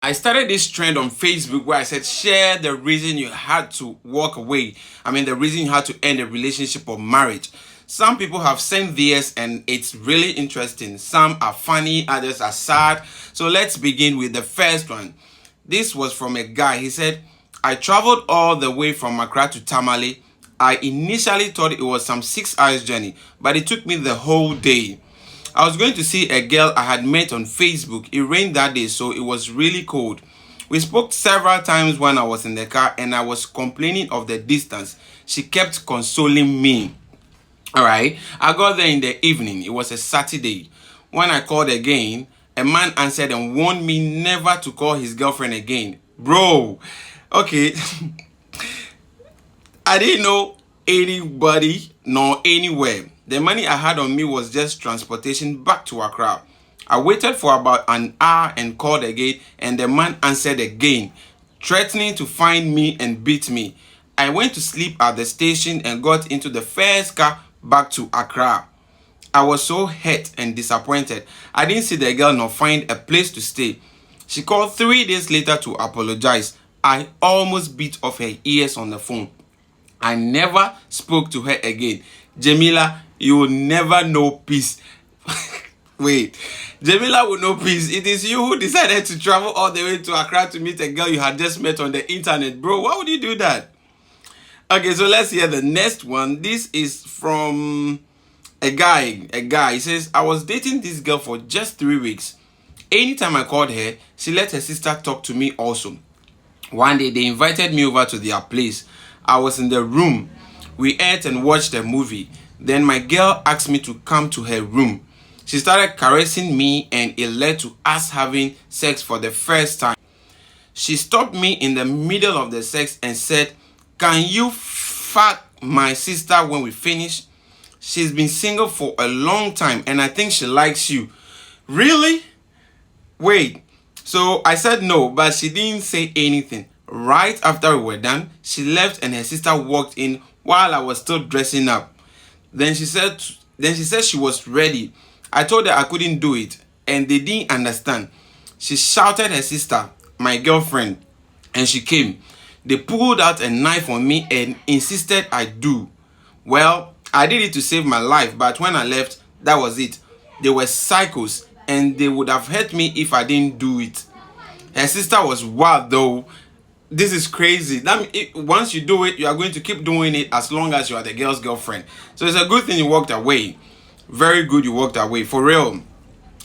I started this trend on Facebook where I said, share the reason you had to walk away. The reason you had to end a relationship or marriage. Some people have sent theirs and it's really interesting. Some are funny, others are sad. So let's begin with the first one. This was from a guy. He said, I traveled all the way from Accra to Tamale. I initially thought it was some 6 hours journey, but it took me the whole day. I was going to see a girl I had met on Facebook. It rained that day, so it was really cold. We spoke several times when I was in the car and I was complaining of the distance. She kept consoling me. Alright, I got there in the evening. It was a Saturday. When I called again, a man answered and warned me never to call his girlfriend again. Bro, okay. I didn't know anybody nor anywhere. The money I had on me was just transportation back to Accra. I waited for about an hour and called again, and the man answered again, threatening to find me and beat me. I went to sleep at the station and got into the first car back to Accra. I was so hurt and disappointed. I didn't see the girl nor find a place to stay. She called 3 days later to apologize. I almost bit off her ears on the phone. I never spoke to her again. Jamila, you will never know peace. Wait, Jamila will know peace. It is you who decided to travel all the way to Accra to meet a girl you had just met on the internet. Bro, why would you do that? Okay, so let's hear the next one. This is from a guy. He says, I was dating this girl for just 3 weeks. Anytime I called her, she let her sister talk to me also. One day, they invited me over to their place. I was in the room. We ate and watched a movie. Then my girl asked me to come to her room. She started caressing me and it led to us having sex for the first time. She stopped me in the middle of the sex and said, can you fuck my sister when we finish? She's been single for a long time and I think she likes you. Really? Wait. So I said no, but she didn't say anything. Right after we were done, she left and her sister walked in while I was still dressing up. Then she said she was ready. I told her I couldn't do it and they didn't understand. She shouted her sister, my girlfriend, and she came. They pulled out a knife on me and insisted I do. Well, I did it to save my life, but when I left, that was it. They were psychos and they would have hurt me if I didn't do it. Her sister was wild though. This is crazy. Once you do it, you are going to keep doing it as long as you are the girl's girlfriend. So it's a good thing you walked away. Very good you walked away. For real.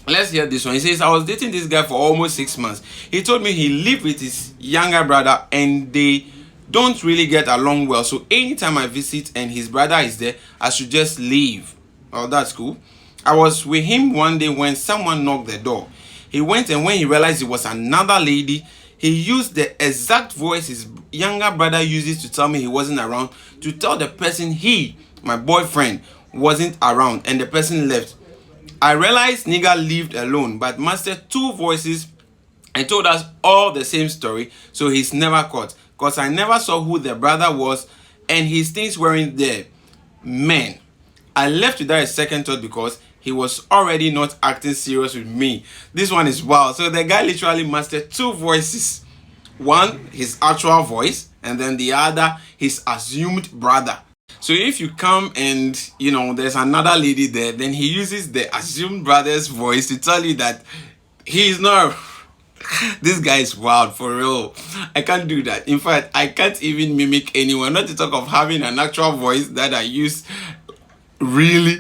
Let's hear this one. He says, I was dating this guy for almost 6 months. He told me he lived with his younger brother and they don't really get along well. So anytime I visit and his brother is there, I should just leave. Oh, that's cool. I was with him one day when someone knocked the door. He went and when he realized it was another lady, he used the exact voice his younger brother uses to tell me he wasn't around to tell the person my boyfriend, wasn't around and the person left. I realized nigga lived alone but mastered 2 voices and told us all the same story, so he's never caught. Cause I never saw who the brother was and his things weren't there. Man, I left without a second thought because he was already not acting serious with me. This one is wild. So the guy literally mastered 2 voices. One, his actual voice, and then the other, his assumed brother. So if you come and, there's another lady there, then he uses the assumed brother's voice to tell you that he is not... This guy is wild, for real. I can't do that. In fact, I can't even mimic anyone. Not to talk of having an actual voice that I use. Really?